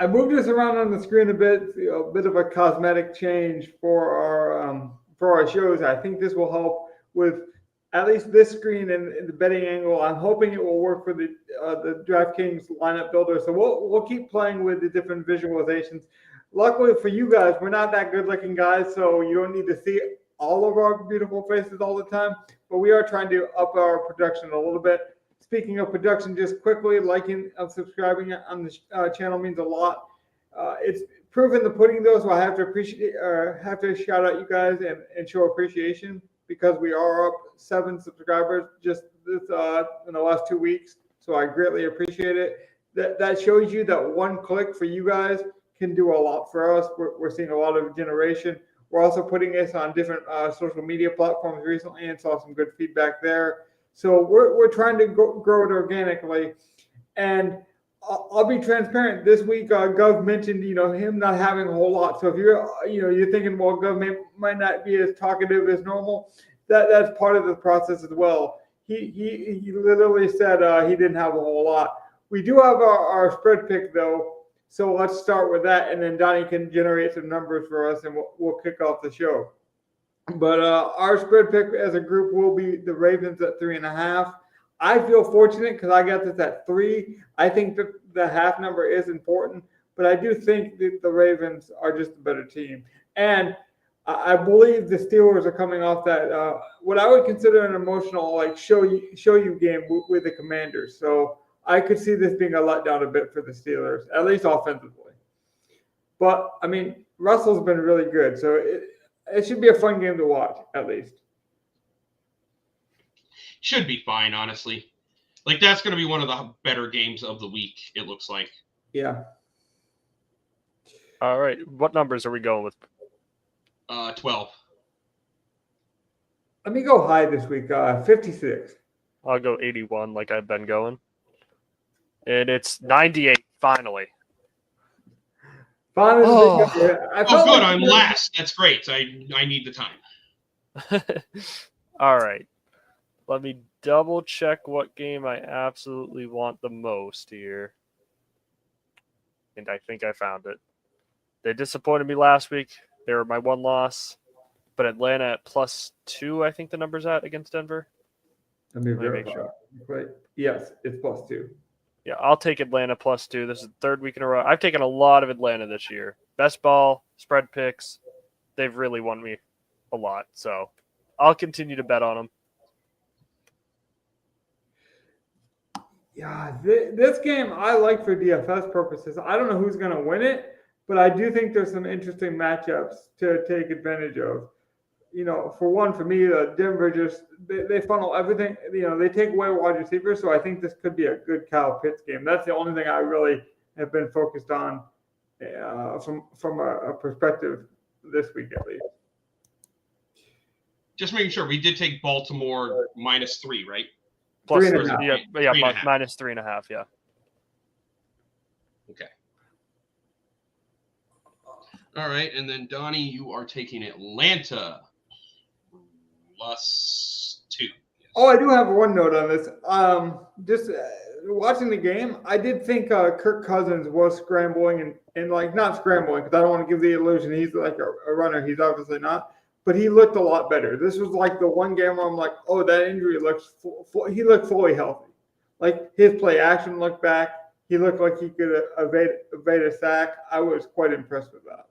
I moved this around on the screen a bit, a bit of a cosmetic change for our shows. I think this will help with at least this screen and the betting angle. I'm hoping it will work for the DraftKings lineup builder. So we'll keep playing with the different visualizations. Luckily for you guys, we're not that good looking guys, so you don't need to see all of our beautiful faces all the time. But we are trying to up our production a little bit. Speaking of production, just quickly, liking and subscribing on the channel means a lot. It's proven the pudding, though, so I have to have to shout out you guys and show appreciation because we are up 7 subscribers just this in the last 2 weeks. So I greatly appreciate it. That shows you that one click for you guys can do a lot for us. We're seeing a lot of generation. We're also putting this on different social media platforms recently and saw some good feedback there. So we're trying to grow it organically. And I'll be transparent. This week, Gov mentioned, him not having a whole lot. So if you're thinking, well, Gov might not be as talkative as normal, that's part of the process as well. He literally said he didn't have a whole lot. We do have our spread pick, though. So let's start with that, and then Donnie can generate some numbers for us, and we'll kick off the show. But our spread pick as a group will be the Ravens at 3.5. I feel fortunate because I got this at 3. I think that the half number is important, but I do think that the Ravens are just a better team. And I believe the Steelers are coming off that what I would consider an emotional show you game with the Commanders. So I could see this being a letdown a bit for the Steelers, at least offensively. But I mean, Russell's been really good, so it should be a fun game to watch, at least. Should be fine, honestly. That's going to be one of the better games of the week, it looks like. Yeah. All right. What numbers are we going with? 12. Let me go high this week, 56. I'll go 81 like I've been going. And it's 98, finally. Oh, good. I'm last. That's great. I need the time. All right. Let me double check what game I absolutely want the most here. And I think I found it. They disappointed me last week. They were my one loss. But Atlanta at +2, I think the number's at against Denver. Let me make sure. Right. Yes, it's +2. Yeah, I'll take Atlanta +2. This is the 3rd week in a row. I've taken a lot of Atlanta this year. Best ball, spread picks. They've really won me a lot. So I'll continue to bet on them. Yeah, this game I like for DFS purposes. I don't know who's going to win it, but I do think there's some interesting matchups to take advantage of. For one, for me, Denver they funnel everything. They take away wide receivers, so I think this could be a good Kyle Pitts game. That's the only thing I really have been focused on from a perspective this week at least. Just making sure, we did take Baltimore -3, right? Plus, 3.5. Yeah, -3.5, yeah. Okay. All right, and then Donnie, you are taking Atlanta +2. Oh, I do have one note on this. Just watching the game, I did think Kirk Cousins was scrambling and not scrambling because I don't want to give the illusion he's like a runner. He's obviously not. But he looked a lot better. This was like the one game where I'm like, oh, that injury looks he looked fully healthy. His play action looked back. He looked like he could evade a sack. I was quite impressed with that.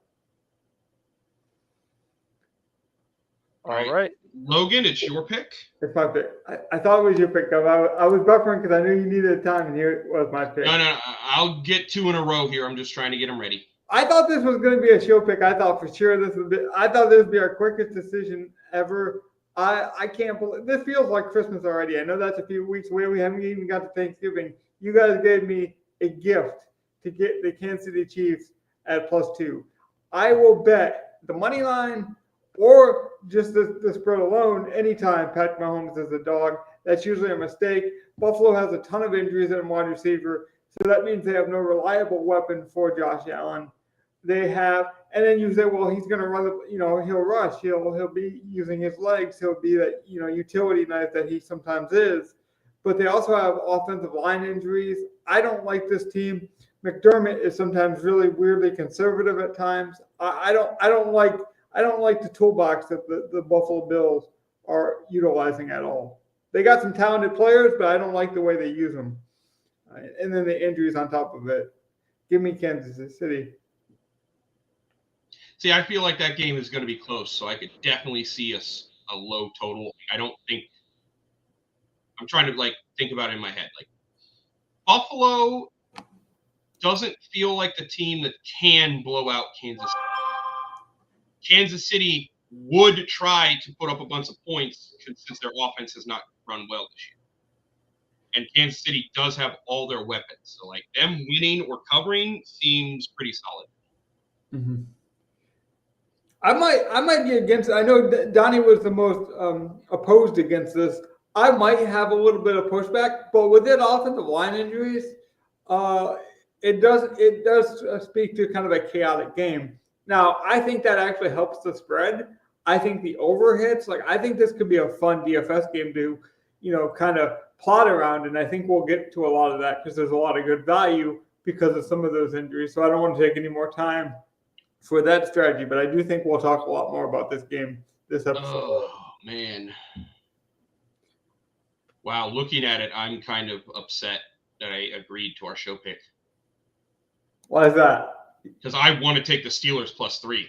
All right. Logan, it's your pick. It's my pick. I thought it was your pick. I was buffering because I knew you needed time, and here it was my pick. No. I'll get 2 in a row here. I'm just trying to get them ready. I thought this was going to be a show pick. I thought for sure I thought this would be our quickest decision ever. I can't believe this feels like Christmas already. I know that's a few weeks away. We haven't even got to Thanksgiving. You guys gave me a gift to get the Kansas City Chiefs at +2. I will bet the money line or just the spread alone anytime Patrick Mahomes is a dog. That's usually a mistake. Buffalo has a ton of injuries at wide receiver, so that means they have no reliable weapon for Josh Allen. They have, and then you say, well, he's going to run he'll rush. He'll be using his legs. He'll be that, utility knife that he sometimes is. But they also have offensive line injuries. I don't like this team. McDermott is sometimes really weirdly conservative at times. I don't like the toolbox that the Buffalo Bills are utilizing at all. They got some talented players, but I don't like the way they use them. And then the injuries on top of it. Give me Kansas City. See, I feel like that game is going to be close, so I could definitely see a low total. I don't think – I'm trying to, think about it in my head. Buffalo doesn't feel like the team that can blow out Kansas City. Kansas City would try to put up a bunch of points since their offense has not run well this year. And Kansas City does have all their weapons. So, them winning or covering seems pretty solid. Mm-hmm. I might be against it. I know Donnie was the most opposed against this. I might have a little bit of pushback, but with that offensive line injuries, it does speak to kind of a chaotic game. Now, I think that actually helps the spread. I think the overhits, I think this could be a fun DFS game to, kind of plot around, and I think we'll get to a lot of that because there's a lot of good value because of some of those injuries. So I don't want to take any more time for that strategy, but I do think we'll talk a lot more about this game this episode. Oh, man. Wow, looking at it, I'm kind of upset that I agreed to our show pick. Why is that? Because I want to take the Steelers +3.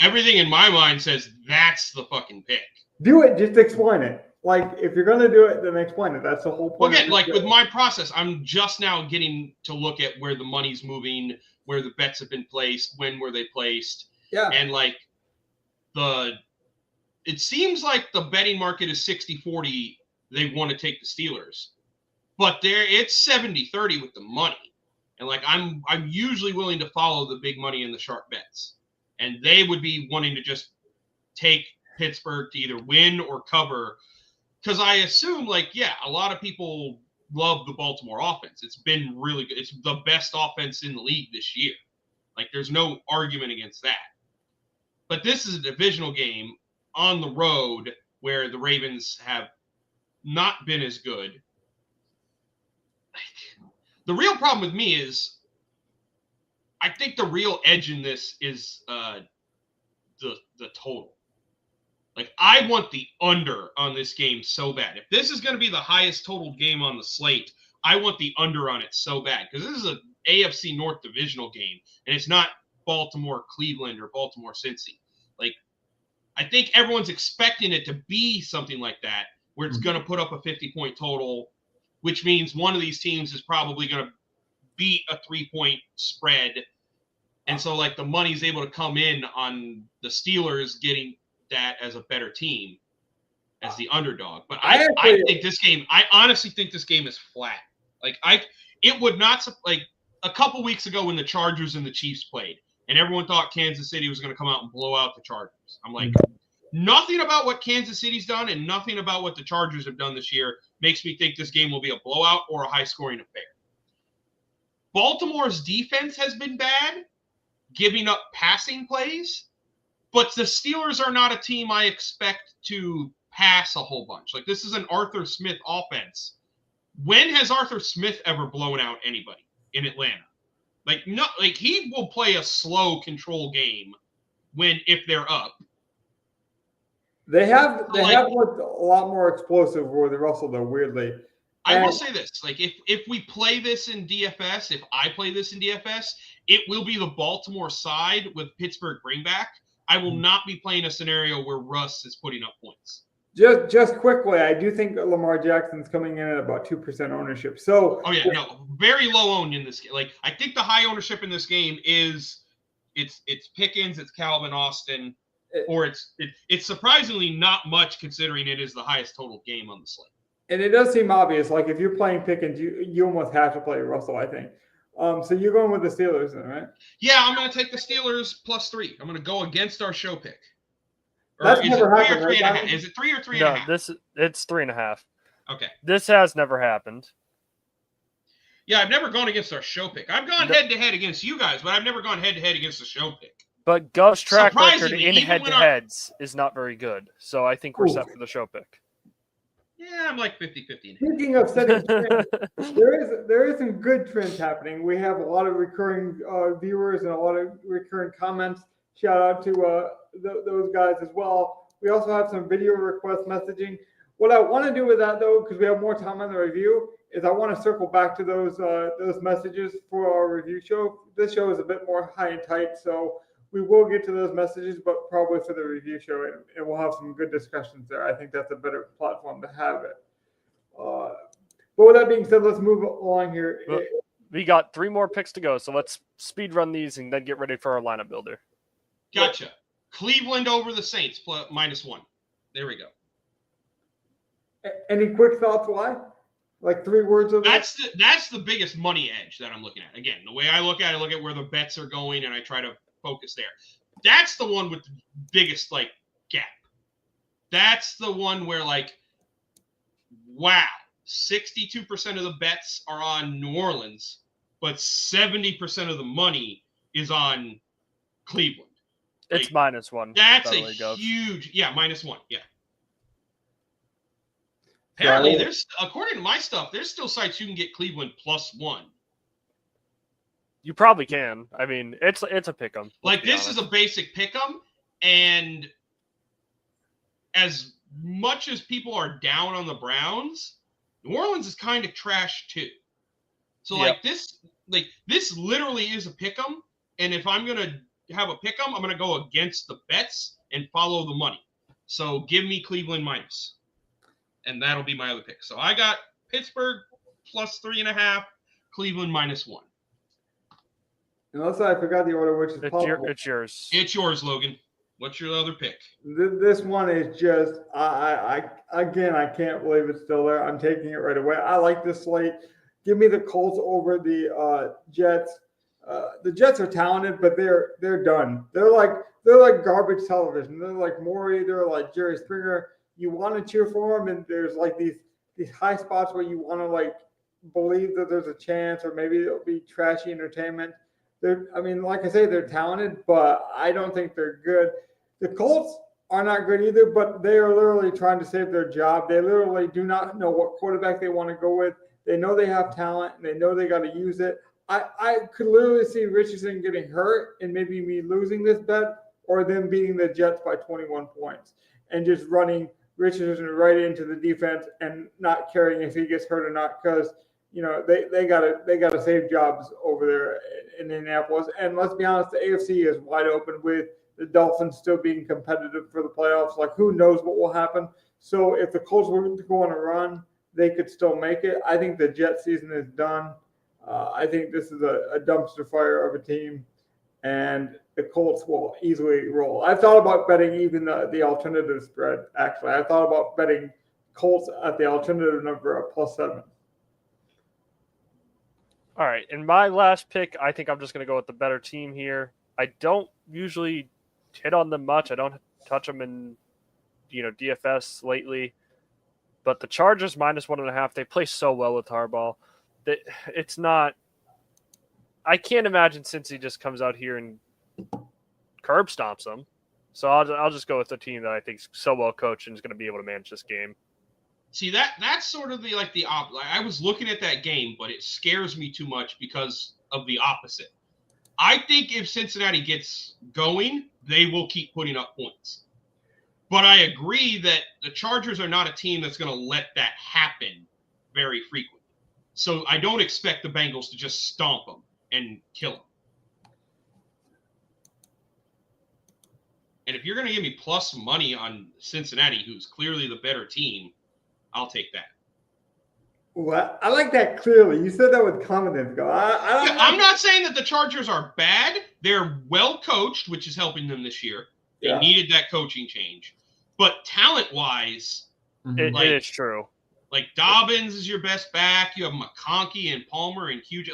Everything in my mind says that's the fucking pick. Do it. Just explain it. If you're going to do it, then explain it. That's the whole point. Well, again, with my process, I'm just now getting to look at where the money's moving, where the bets have been placed, when were they placed. Yeah. And it seems like the betting market is 60-40. They want to take the Steelers, but it's 70-30 with the money. And I'm usually willing to follow the big money and the sharp bets, and they would be wanting to just take Pittsburgh to either win or cover. Because I assume, a lot of people love the Baltimore offense. It's been really good. It's the best offense in the league this year. There's no argument against that. But this is a divisional game on the road where the Ravens have not been as good. The real problem with me is I think the real edge in this is the total. I want the under on this game so bad. If this is going to be the highest total game on the slate, I want the under on it so bad because this is an AFC North divisional game, and it's not Baltimore, Cleveland, or Baltimore, Cincy. I think everyone's expecting it to be something like that, where it's going to put up a 50-point total, which means one of these teams is probably going to beat a 3-point spread. And so, the money's able to come in on the Steelers getting that as a better team as the underdog. But I think this game, I honestly think this game is flat. It would not, a couple weeks ago when the Chargers and the Chiefs played, and everyone thought Kansas City was going to come out and blow out the Chargers. I'm nothing about what Kansas City's done and nothing about what the Chargers have done this year makes me think this game will be a blowout or a high-scoring affair. Baltimore's defense has been bad, giving up passing plays, but the Steelers are not a team I expect to pass a whole bunch. This is an Arthur Smith offense. When has Arthur Smith ever blown out anybody in Atlanta? He will play a slow control game if they're up. They have looked a lot more explosive with Russell, though, weirdly. I will say this, if we play this in DFS, if I play this in DFS, it will be the Baltimore side with Pittsburgh bring back. I will not be playing a scenario where Russ is putting up points. Just quickly, I do think Lamar Jackson's coming in at about 2% ownership. So very low owned in this game. I think the high ownership in this game is it's Pickens, it's Calvin Austin, or it's surprisingly not much considering it is the highest total game on the slate. And it does seem obvious. If you're playing Pickens, you almost have to play Russell, I think. So you're going with the Steelers then, right? Yeah, I'm going to take the Steelers +3. I'm going to go against our show pick. That's never happened, right? Is it 3 or 3.5? No, it's 3.5. Okay. This has never happened. Yeah, I've never gone against our show pick. I've gone head-to-head against you guys, but I've never gone head-to-head against the show pick. But Gov's track record in head-to-heads is not very good, so I think we're set for the show pick. Yeah, I'm like 50-50. Speaking of setting trends, there is some good trends happening. We have a lot of recurring viewers and a lot of recurring comments. Shout out to those guys as well. We also have some video request messaging. What I want to do with that though, because we have more time on the review, is I want to circle back to those messages for our review show. This show is a bit more high and tight, so we will get to those messages, but probably for the review show, and we'll have some good discussions there. I think that's a better platform to have it. But with that being said, let's move along here. Well, we got 3 more picks to go, so let's speed run these and then get ready for our lineup builder. Gotcha. Cleveland over the Saints -1. There we go. Any quick thoughts why? Like 3 words of That's the biggest money edge that I'm looking at. Again, the way I look at it, I look at where the bets are going, and I try to focus there. That's the one with the biggest gap. That's the one where wow, 62% of the bets are on New Orleans, but 70% of the money is on Cleveland. It's -1. That's a huge, -1. Yeah. Apparently, according to my stuff, there's still sites you can get Cleveland +1. You probably can. I mean, it's a pick 'em. This is a basic pick 'em, and as much as people are down on the Browns, New Orleans is kind of trash too. So this literally is a pick 'em, and if I'm gonna have a pick 'em, I'm gonna go against the bets and follow the money. So give me Cleveland minus. And that'll be my other pick. So I got Pittsburgh +3.5, Cleveland -1. Unless I forgot the order, which is possible. It's yours. It's yours, Logan. What's your other pick? This one is just I can't believe it's still there. I'm taking it right away. I like this slate. Give me the Colts over the Jets. The Jets are talented, but they're done. They're like garbage television. They're like Maury. They're like Jerry Springer. You want to cheer for them, and there's these high spots where you want to believe that there's a chance, or maybe it'll be trashy entertainment. Like I say, they're talented, but I don't think they're good. The Colts are not good either, but they are literally trying to save their job. They literally do not know what quarterback they want to go with. They know they have talent, and they know they got to use it. I could literally see Richardson getting hurt and maybe me losing this bet, or them beating the Jets by 21 points and just running Richardson right into the defense and not caring if he gets hurt or not, because they gotta save jobs over there in Indianapolis. And let's be honest, the AFC is wide open with the Dolphins still being competitive for the playoffs. Who knows what will happen? So if the Colts were to go on a run, they could still make it. I think the Jet season is done. I think this is a dumpster fire of a team, and the Colts will easily roll. I've thought about betting even the alternative spread, actually. I thought about betting Colts at the alternative number of +7. All right. In my last pick, I think I'm just going to go with the better team here. I don't usually hit on them much. I don't touch them in, DFS lately. But the Chargers -1.5, they play so well with Harbaugh. It's not – I can't imagine Cincy just comes out here and curb stomps them. So I'll just go with the team that I think is so well coached and is going to be able to manage this game. See, that's sort of the opposite. I was looking at that game, but it scares me too much because of the opposite. I think if Cincinnati gets going, they will keep putting up points. But I agree that the Chargers are not a team that's going to let that happen very frequently. So I don't expect the Bengals to just stomp them and kill them. And if you're going to give me plus money on Cincinnati, who's clearly the better team, I'll take that. Well, I like that clearly. You said that with confidence. I'm not saying that the Chargers are bad. They're well coached, which is helping them this year. They needed that coaching change. But talent-wise, it is true. Dobbins is your best back. You have McConkey and Palmer and Hughes.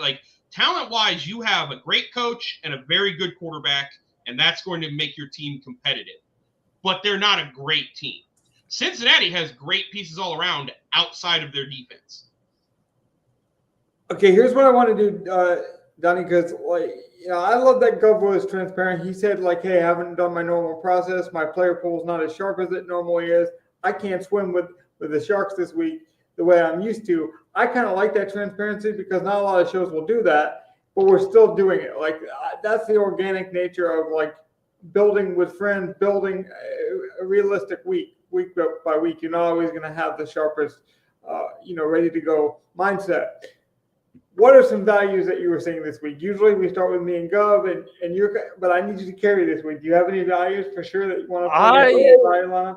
Talent-wise, you have a great coach and a very good quarterback, and that's going to make your team competitive. But they're not a great team. Cincinnati has great pieces all around outside of their defense. Okay, here's what I want to do, Donnie, because I love that Gov was transparent. He said, hey, I haven't done my normal process. My player pool is not as sharp as it normally is. I can't swim with with the Sharks this week the way I'm used to. I kind of like that transparency because not a lot of shows will do that, but we're still doing it. Like that's the organic nature of like building with friends, building a realistic week by week. You're not always going to have the sharpest, ready to go mindset. What are some values that you were seeing this week? Usually we start with me and Gov, and you're, but I need you to carry this week. Do you have any values for sure that you want to value line?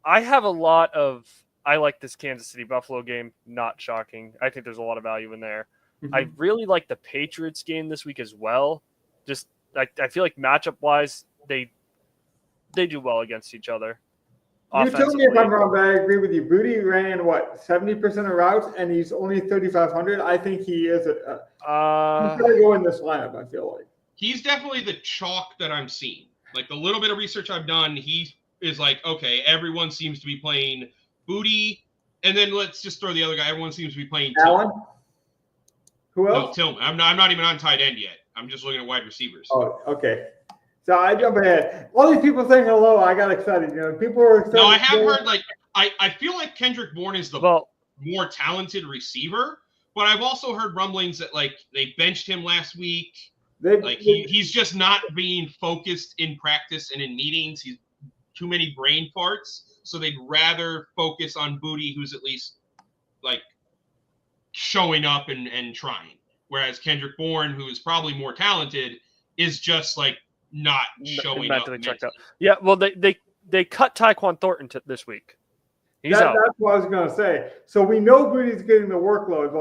I have a lot of. I like this Kansas City Buffalo game. Not shocking. I think there's a lot of value in there. Mm-hmm. I really like the Patriots game this week as well. Just I feel like matchup wise, they do well against each other. You tell me if I'm wrong, but I agree with you. Booty ran 70% of routes, and he's only 3,500. I think he is he's gonna go in this lineup. I feel like he's definitely the chalk that I'm seeing. Like the little bit of research I've done, he is like, okay, everyone seems to be playing Booty, and then let's just throw the other guy. Everyone seems to be playing Allen. Tillman. Who else? No, Tillman. I'm not even on tight end yet. I'm just looking at wide receivers. Oh, okay. So I jump ahead. All these people saying hello, I got excited. People were excited. No, I have heard I feel like Kendrick Bourne is the more talented receiver, but I've also heard rumblings that they benched him last week. He's just not being focused in practice and in meetings. He's too many brain farts, so they'd rather focus on Booty, who's at least showing up and trying. Whereas Kendrick Bourne, who is probably more talented, is just not showing up. Checked out. Yeah, well, they cut Tyquan Thornton this week. He's out. That's what I was going to say. So we know Booty's getting the workload,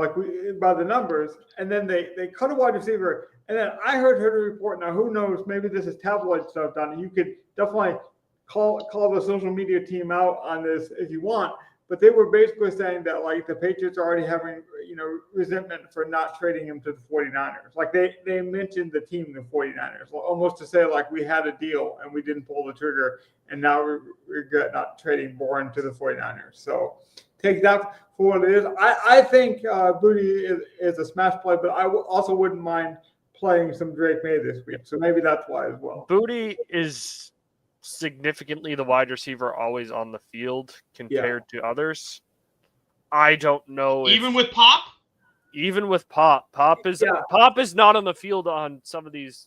by the numbers, and then they cut a wide receiver. And then I heard her report. Now, who knows? Maybe this is tabloid stuff, Donnie. You could definitely call the social media team out on this if you want. But they were basically saying that the Patriots are already having resentment for not trading him to the 49ers. They mentioned the team, the 49ers, almost to say we had a deal and we didn't pull the trigger, and now we regret not trading Bourne to the 49ers. So take that for what it is. I think Booty is a smash play, but I also wouldn't mind playing some Drake May this week. So maybe that's why as well. Booty is significantly the wide receiver always on the field compared to others. I don't know. Even with Pop? Even with Pop. Pop is not on the field on some of these,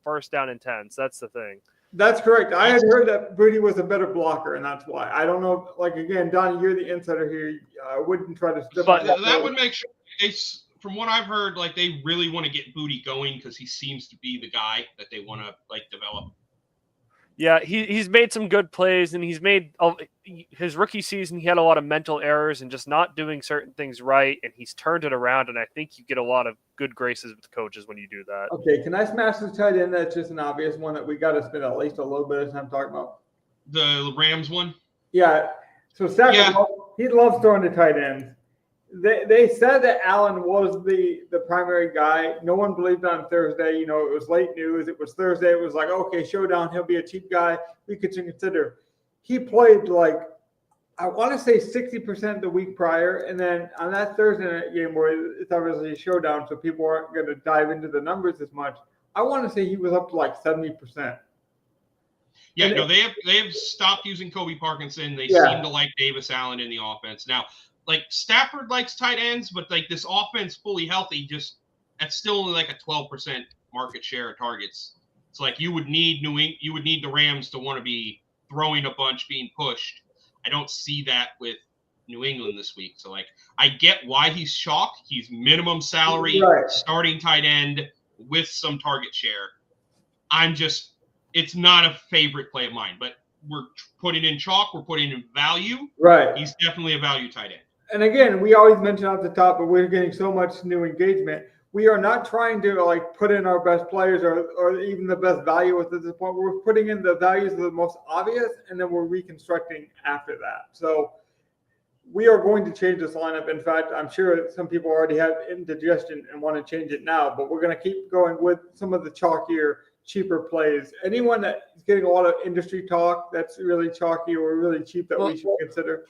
first down and 10s. That's the thing. That's correct. I had heard that Booty was a better blocker, and that's why. I don't know. Again, Donnie, you're the insider here. I wouldn't try to. But that would make sure. From what I've heard, they really want to get Booty going because he seems to be the guy that they want to develop. Yeah, he's made some good plays, and he's made his rookie season. He had a lot of mental errors and just not doing certain things right, and he's turned it around. And I think you get a lot of good graces with coaches when you do that. Okay, can I smash the tight end? That's just an obvious one that we got to spend at least a little bit of time talking about. The Rams one. Yeah. So Stafford, he loves throwing the tight ends. They said that Allen was the primary guy. No one believed on Thursday. It was late news. It was Thursday. It was okay, showdown. He'll be a cheap guy. We could consider. He played I want to say 60% the week prior. And then on that Thursday night game where it's obviously a showdown, so people aren't going to dive into the numbers as much, I want to say he was up to 70%. Yeah, they have stopped using Kobe Parkinson. They seem to like Davis Allen in the offense. Now, Stafford likes tight ends, but this offense fully healthy, that's still only a 12% market share of targets. It's you would need the Rams to want to be throwing a bunch, being pushed. I don't see that with New England this week. So I get why he's shocked. He's minimum salary, starting tight end with some target share. It's not a favorite play of mine, but we're putting in chalk. We're putting in value. Right. He's definitely a value tight end. And again, we always mention at the top, but we're getting so much new engagement. We are not trying to put in our best players or even the best value at this point. We're putting in the values of the most obvious, and then we're reconstructing after that. So we are going to change this lineup. In fact, I'm sure some people already have indigestion and want to change it now, but we're going to keep going with some of the chalkier, cheaper plays. Anyone that is getting a lot of industry talk that's really chalky or really cheap that we should consider?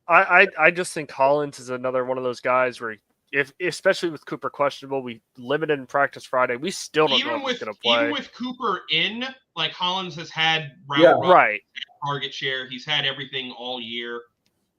I just think Hollins is another one of those guys where especially with Cooper questionable, we limited in practice Friday. We still don't know if he's going to play. Even with Cooper in, Hollins has had target share. He's had everything all year.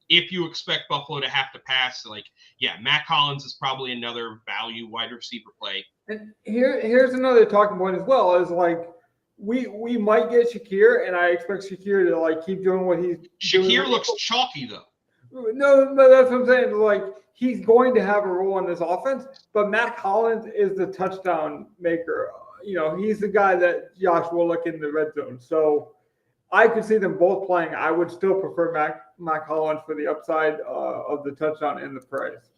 if you expect Buffalo to have to pass, like, yeah, Matt Collins is probably another value wide receiver play. And here's another talking point as well, is like we might get Shakir, and I expect Shakir to like keep doing what he's doing. Shakir looks chalky though. No, but that's what I'm saying. Like, he's going to have a role in this offense, but Matt Collins is the touchdown maker. He's the guy that Josh will look in the red zone. So I could see them both playing. I would still prefer Matt Collins for the upside of the touchdown and the price.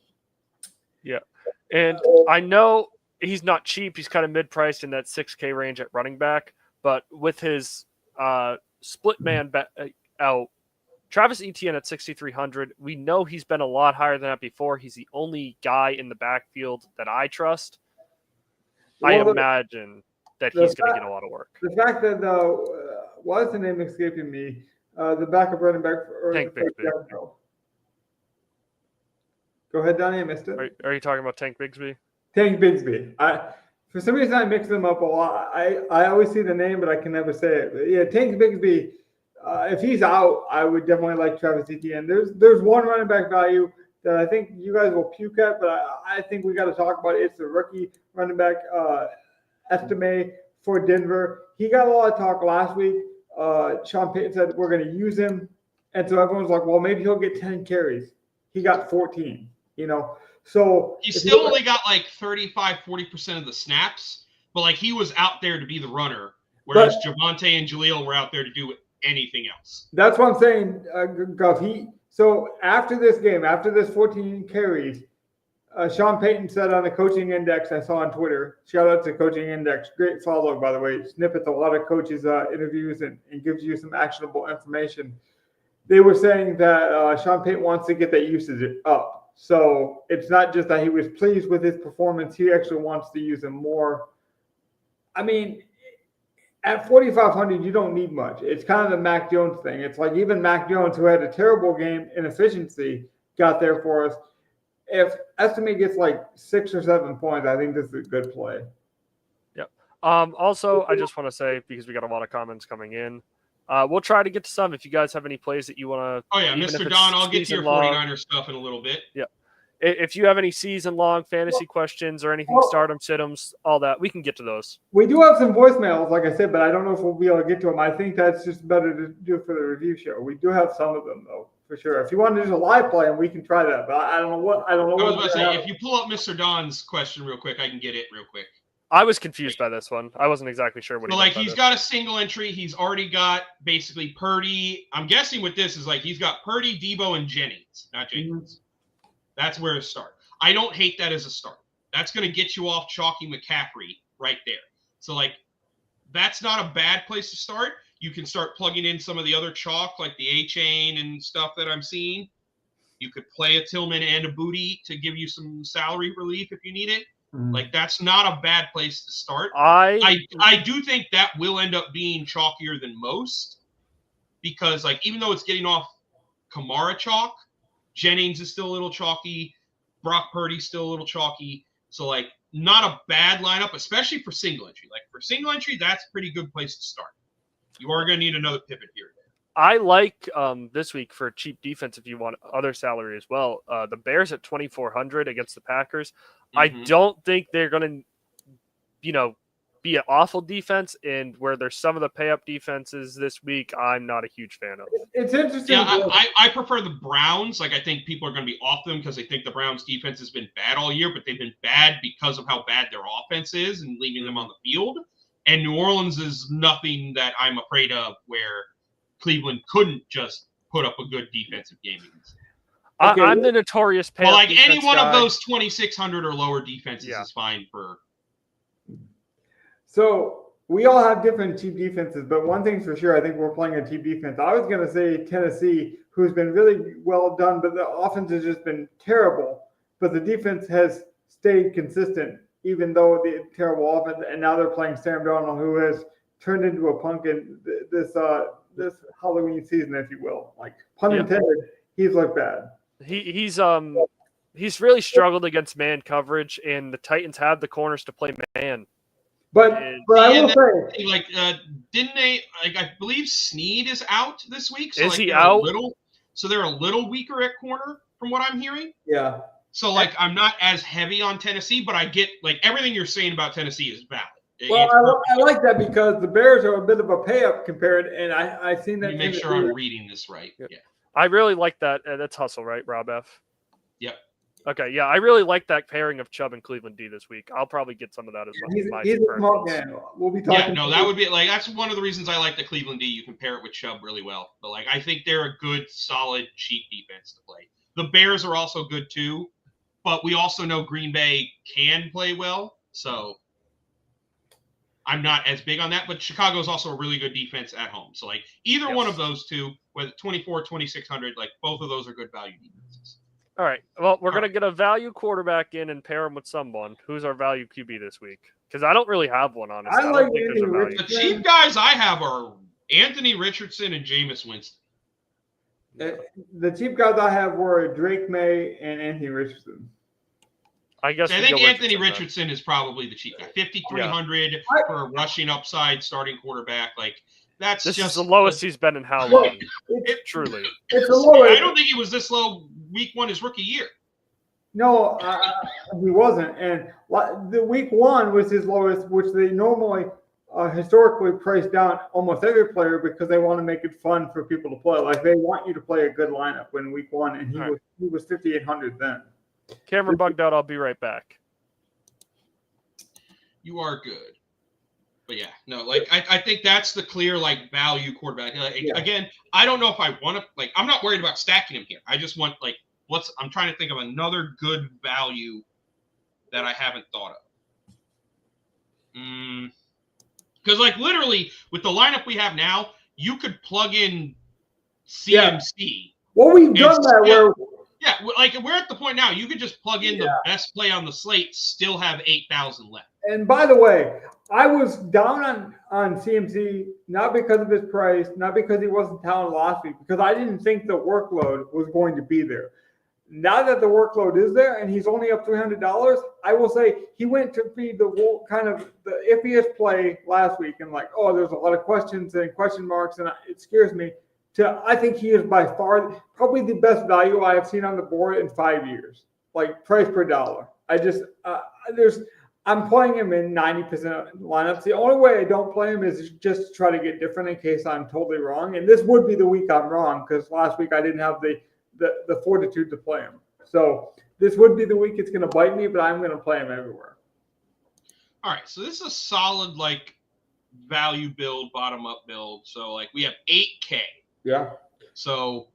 Yeah. And I know he's not cheap. He's kind of mid-priced in that $6K range at running back. But with his split man out, Travis Etienne at 6,300, we know he's been a lot higher than that before. He's the only guy in the backfield that I trust. I imagine that he's going to get a lot of work. The fact that, why is the name escaping me? The backup running back for Tank Bigsby. Go ahead, Donnie. I missed it. Are you talking about Tank Bigsby? Tank Bigsby. For some reason, I mix them up a lot. I always see the name, but I can never say it. But yeah, Tank Bigsby. If he's out, I would definitely like Travis Etienne. There's one running back value that I think you guys will puke at, but I think we got to talk about it. It's the rookie running back Estime for Denver. He got a lot of talk last week. Sean Payton said we're going to use him, and so everyone's like, well, maybe he'll get 10 carries. He got 14. So he still only got like 35-40% of the snaps, but like he was out there to be the runner, whereas Javonte and Jaleel were out there to do anything else. That's what I'm saying, Guff. So after this game, after this 14 carries, Sean Payton said on the coaching index I saw on Twitter, shout out to Coaching Index, great follow, by the way, snippets a lot of coaches' interviews and gives you some actionable information. They were saying that Sean Payton wants to get that usage up. So it's not just that he was pleased with his performance, he actually wants to use him more. I mean, at 4,500, you don't need much. It's kind of the Mac Jones thing. It's like even Mac Jones, who had a terrible game in efficiency, got there for us. If Estime gets like 6 or 7 points, I think this is a good play. Yep. Also, I just want to say, because we got a lot of comments coming in, we'll try to get to some. If you guys have any plays that you want to... Oh, yeah, Mr. Don, I'll get to your 49er stuff in a little bit. Yeah. If you have any season-long fantasy questions or anything, stardom, situms, all that, we can get to those. We do have some voicemails, like I said, but I don't know if we'll be able to get to them. I think that's just better to do for the review show. We do have some of them, though, for sure. If you want to do a live play, we can try that. But I don't know what. I was about to say, if you pull up Mr. Don's question real quick, I can get it real quick. I was confused by this one. I wasn't exactly sure what. So, he's got a single entry. He's already got basically Purdy. I'm guessing with this is he's got Purdy, Debo, and Jennings, not Jenkins. Mm-hmm. That's where to start. I don't hate that as a start. That's going to get you off chalky McCaffrey right there. So, that's not a bad place to start. You can start plugging in some of the other chalk, like the A-Chain and stuff that I'm seeing. You could play a Tillman and a Booty to give you some salary relief if you need it. Mm. That's not a bad place to start. I do think that will end up being chalkier than most because, even though it's getting off Kamara chalk, Jennings is still a little chalky. Brock Purdy's still a little chalky. So, not a bad lineup, especially for single entry. For single entry, that's a pretty good place to start. You are going to need another pivot here. I like this week for cheap defense if you want other salary as well. The Bears at 2,400 against the Packers. Mm-hmm. I don't think they're going to, be an awful defense, and where there's some of the pay-up defenses this week, I'm not a huge fan of. It's interesting. Yeah, I prefer the Browns. I think people are going to be off them because they think the Browns' defense has been bad all year, but they've been bad because of how bad their offense is and leaving them on the field. And New Orleans is nothing that I'm afraid of where Cleveland couldn't just put up a good defensive game against. Okay. I'm the notorious pay-up any one of those 2,600 or lower defenses is fine for. So we all have different cheap defenses, but one thing's for sure, I think we're playing a cheap defense. I was going to say Tennessee, who's been really well done, but the offense has just been terrible. But the defense has stayed consistent, even though the terrible offense. And now they're playing Sam Darnold, who has turned into a pumpkin this Halloween season, if you will. Pun intended, he's looked bad. He's really struggled against man coverage, and the Titans have the corners to play man. But I will say, didn't they? I believe Snead is out this week. So is he out? so they're a little weaker at corner from what I'm hearing. Yeah. So, like, I'm not as heavy on Tennessee, but I get, like, everything you're saying about Tennessee is valid. Well, I like that because the Bears are a bit of a pay-up compared, and I've seen that. Let me make sure I'm reading this right. Yeah. I really like that. That's hustle, right, Rob F? Yep. Okay, yeah, I really like that pairing of Chubb and Cleveland D this week. I'll probably get some of that as well. He's a smart man. We'll be talking. Yeah, no, that would be, like, that's one of the reasons I like the Cleveland D. You can pair it with Chubb really well. But, like, I think they're a good, solid, cheap defense to play. The Bears are also good, too. But we also know Green Bay can play well. So I'm not as big on that, but Chicago is also a really good defense at home. So, like, either one of those two, whether 24, 2,600, like, both of those are good value defenses. All right. Well, we're going to get a value quarterback in and pair him with someone. Who's our value QB this week? Because I don't really have one, honestly. I like Anthony Richardson. The cheap guys I have are Anthony Richardson and Jameis Winston. The cheap guys I have were Drake May and Anthony Richardson. I guess I think Anthony Richardson is probably the cheap guy. 5,300 for a rushing upside starting quarterback. Like, this is the lowest he's been in how long? Truly. It's the lowest. I don't think he was this low week one his rookie year. No, he wasn't. And the week one was his lowest, which they normally historically price down almost every player because they want to make it fun for people to play. Like, they want you to play a good lineup in week one, and he was 5,800 then. Camera bugged out. I'll be right back. You are good. But yeah, no, like, I think that's the clear, like, value quarterback. Again, I don't know if I want to, like, I'm not worried about stacking him here. I just want, like, I'm trying to think of another good value that I haven't thought of. Because, like, literally, with the lineup we have now, you could plug in CMC. Yeah. Well, we've done that where... Yeah, like, we're at the point now, you could just plug in the best play on the slate, still have 8,000 left. And by the way, I was down on CMC, not because of his price, not because he wasn't talented last week, because I didn't think the workload was going to be there. Now that the workload is there and he's only up $300, I will say he went to be the kind of the iffiest play last week, and like, oh, there's a lot of questions and question marks, and it scares me. I think he is by far probably the best value I have seen on the board in 5 years, like price per dollar. I'm playing him in 90% lineups. The only way I don't play him is just to try to get different in case I'm totally wrong. And this would be the week I'm wrong because last week I didn't have the fortitude to play him. So this would be the week it's going to bite me, but I'm going to play him everywhere. All right, so this is a solid, like, value build, bottom-up build. So, like, we have 8K. Yeah. So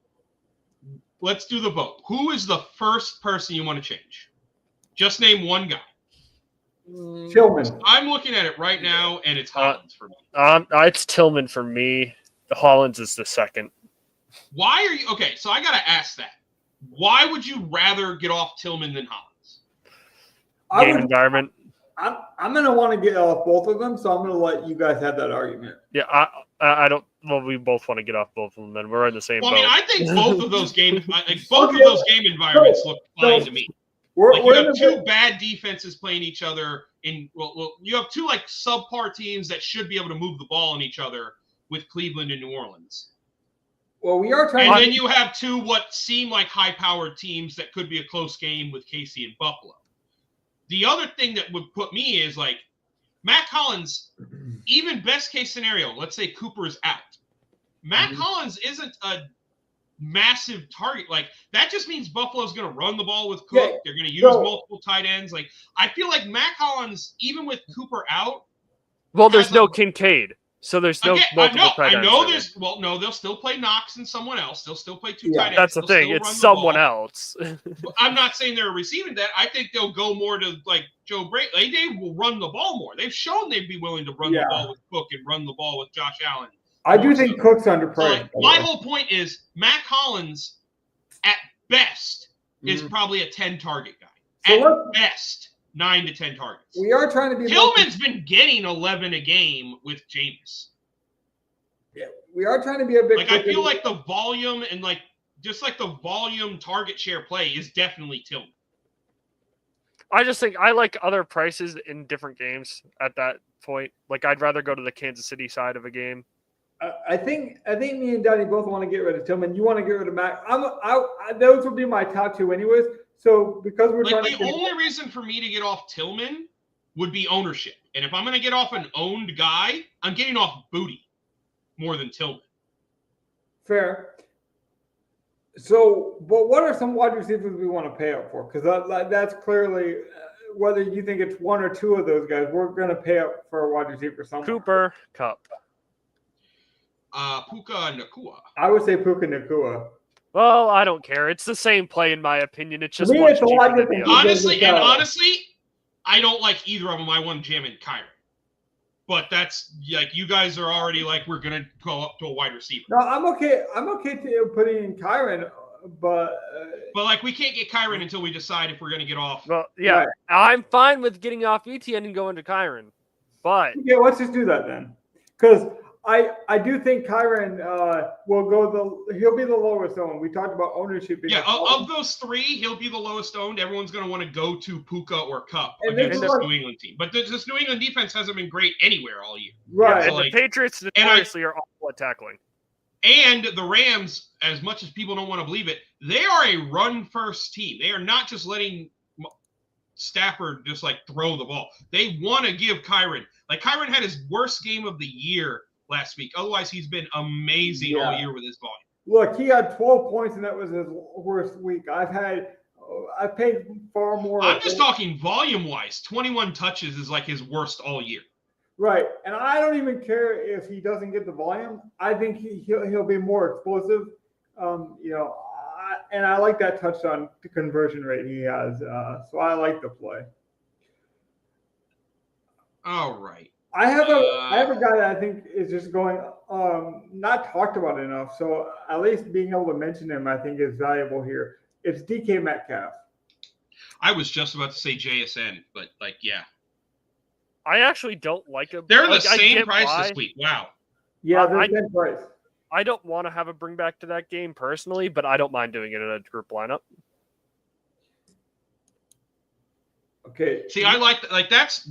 let's do the vote. Who is the first person you want to change? Just name one guy. Tillman. I'm looking at it right now, and it's Hollins for me. It's Tillman for me. Hollins is the second. Why are you – okay, so I got to ask that. Why would you rather get off Tillman than Hollins? Game environment. I'm going to want to get off both of them, so I'm going to let you guys have that argument. Yeah, I don't. Well, we both want to get off both of them. Then we're in the same boat. I mean, I think both of those game environments look fine to me. You have two bad defenses playing each other. You have two, like, subpar teams that should be able to move the ball on each other with Cleveland and New Orleans. Well, we are trying. And then you have two what seem like high-powered teams that could be a close game with KC and Buffalo. The other thing that would put me is, like, Matt Collins, even best case scenario, let's say Cooper is out. Matt Collins isn't a massive target. Like, that just means Buffalo's going to run the ball with Cook. Yeah. They're going to use multiple tight ends. Like, I feel like Matt Collins, even with Cooper out. Well, there's no Kincaid. So there's no multiple tight ends. I know there's – well, no, they'll still play Knox and someone else. They'll still play two tight ends. That's the thing. It's someone else. I'm not saying they're receiving that. I think they'll go more to, like, Joe Brady. They will run the ball more. They've shown they'd be willing to run the ball with Cook and run the ball with Josh Allen. I do think Cook's underpriced. So, like, my whole point is Matt Collins, at best, is probably a 10-target guy. So at best, 9 to 10 targets. We are trying to be. Tillman's been getting 11 a game with Jameis. Yeah, we are trying to be a bit. Like, I feel like the volume and, like, just like the volume target share play is definitely Tillman. I just think I like other prices in different games at that point. Like, I'd rather go to the Kansas City side of a game. I think me and Donnie both want to get rid of Tillman. You want to get rid of Mac. Those would be my top two anyways. So because we're Like trying the only reason for me to get off Tillman would be ownership. And if I'm going to get off an owned guy, I'm getting off Booty more than Tillman. Fair. So, but what are some wide receivers we want to pay up for? Because that's clearly, whether you think it's one or two of those guys, we're going to pay up for a wide receiver somewhere. Cooper Kupp. Puka Nakua. I would say Puka Nakua. Well, I don't care. It's the same play in my opinion. It's just Me, much it's a lot cheaper than the different. other. Honestly, I don't like either of them. I want Jam and Kyron. But that's like you guys are already like we're gonna go up to a wide receiver. No, I'm okay. I'm okay to putting in Kyron, but like we can't get Kyron until we decide if we're gonna get off. Well, yeah, right. I'm fine with getting off ETN and going to Kyron, but yeah, let's just do that then, because I do think Kyron will go he'll be the lowest owned. We talked about ownership. Yeah, of those three, he'll be the lowest owned. Everyone's going to want to go to Puka or Kupp against this New England team. But this New England defense hasn't been great anywhere all year. Right. Yeah, and the Patriots notoriously are awful at tackling. And the Rams, as much as people don't want to believe it, they are a run-first team. They are not just letting Stafford just like throw the ball. They want to give Kyron. Like Kyron had his worst game of the year last week. Otherwise, he's been amazing all year with his volume. Look, he had 12 points, and that was his worst week. I've paid far more. I'm just talking volume-wise. 21 touches is like his worst all year. Right, and I don't even care if he doesn't get the volume. I think he'll be more explosive. And I like that touchdown conversion rate he has. So I like the play. All right. I have a guy that I think is just going not talked about enough. So at least being able to mention him, I think, is valuable here. It's DK Metcalf. I was just about to say JSN, but yeah. I actually don't like him. They're the same price this week. Wow. Yeah, they're the same price. I don't want to have a bring back to that game personally, but I don't mind doing it in a group lineup. Okay. See, I like that's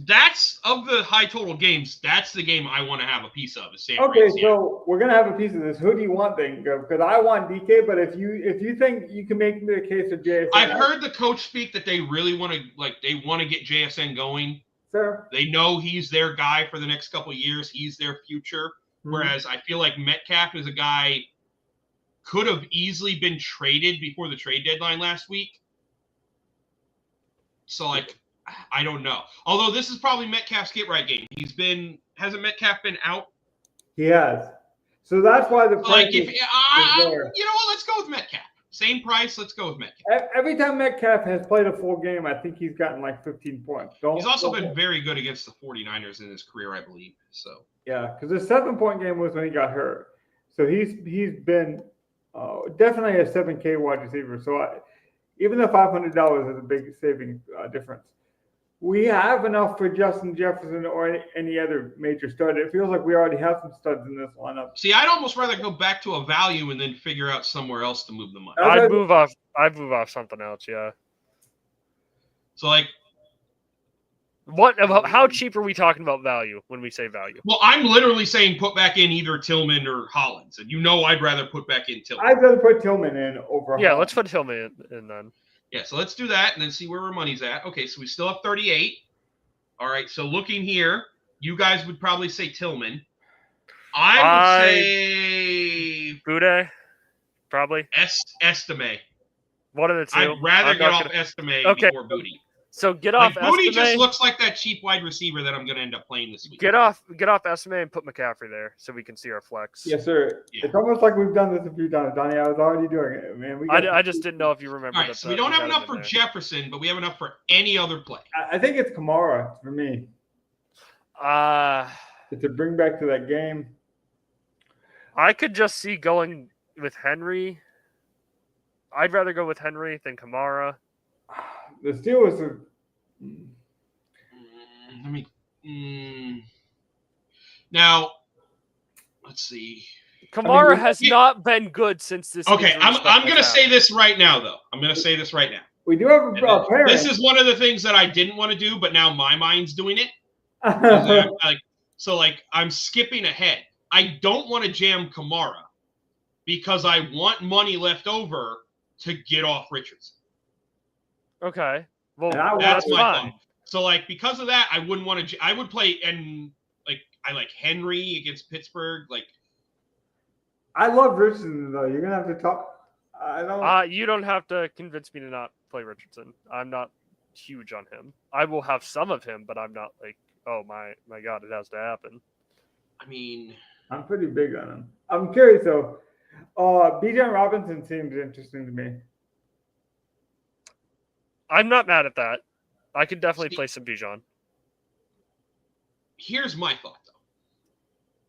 of the high total games. That's the game I want to have a piece of. So we're gonna have a piece of this. Who do you want then? Because I want DK, but if you think you can make the case of JSN, I've heard the coach speak that they really want to get JSN going. Sure. They know he's their guy for the next couple of years. He's their future. Mm-hmm. Whereas I feel like Metcalf is a guy could have easily been traded before the trade deadline last week. So I don't know. Although this is probably Metcalf's get right game. Hasn't Metcalf been out? He has. So that's why the price is there. You know what? Let's go with Metcalf. Same price. Let's go with Metcalf. Every time Metcalf has played a full game, I think he's gotten like 15 points. He's also been very good against the 49ers in his career, I believe. So yeah, because his 7-point game was when he got hurt. So he's been definitely a 7K wide receiver. So even the $500 is a big saving difference. We have enough for Justin Jefferson or any other major stud. It feels like we already have some studs in this lineup. See, I'd almost rather go back to a value and then figure out somewhere else to move the money. I'd move off something else, yeah. So how cheap are we talking about value when we say value? Well, I'm literally saying put back in either Tillman or Hollins. And I'd rather put back in Tillman. I'd rather put Tillman in over Yeah, Hollins. let's put Tillman in then. Yeah, so let's do that and then see where our money's at. Okay, so we still have 38. All right, so looking here, you guys would probably say Tillman. I would say Boudet, probably. Estime. One of the two. I'd rather get off Estime before Booty. So get off Estime. Booty just looks like that cheap wide receiver that I'm going to end up playing this week. Get off Estime and put McCaffrey there so we can see our flex. Yes, sir. Yeah. It's almost like we've done this a few times, Donnie. I was already doing it, man. I just didn't know if you remember. All right, so we don't have enough for Jefferson, but we have enough for any other play. I think it's Kamara for me. It's a bring back to that game. I could just see going with Henry. I'd rather go with Henry than Kamara. The Steelers are. Now, let's see. Kamara has not been good since this. Okay, I'm going to say this right now, though. We do have a pair. This is one of the things that I didn't want to do, but now my mind's doing it. I'm skipping ahead. I don't want to jam Kamara because I want money left over to get off Richardson. Okay. Well, That's my fine. thought. So, like, because of that, I wouldn't want to. I would play, and like, I like Henry against Pittsburgh. Like, I love Richardson though. You're gonna have to talk. I don't. You don't have to convince me to not play Richardson. I'm not huge on him. I will have some of him, but I'm not like, oh my God, it has to happen. I mean, I'm pretty big on him. I'm curious though. Bijan Robinson seems interesting to me. I'm not mad at that. I could definitely play some Bijan. Here's my thought though.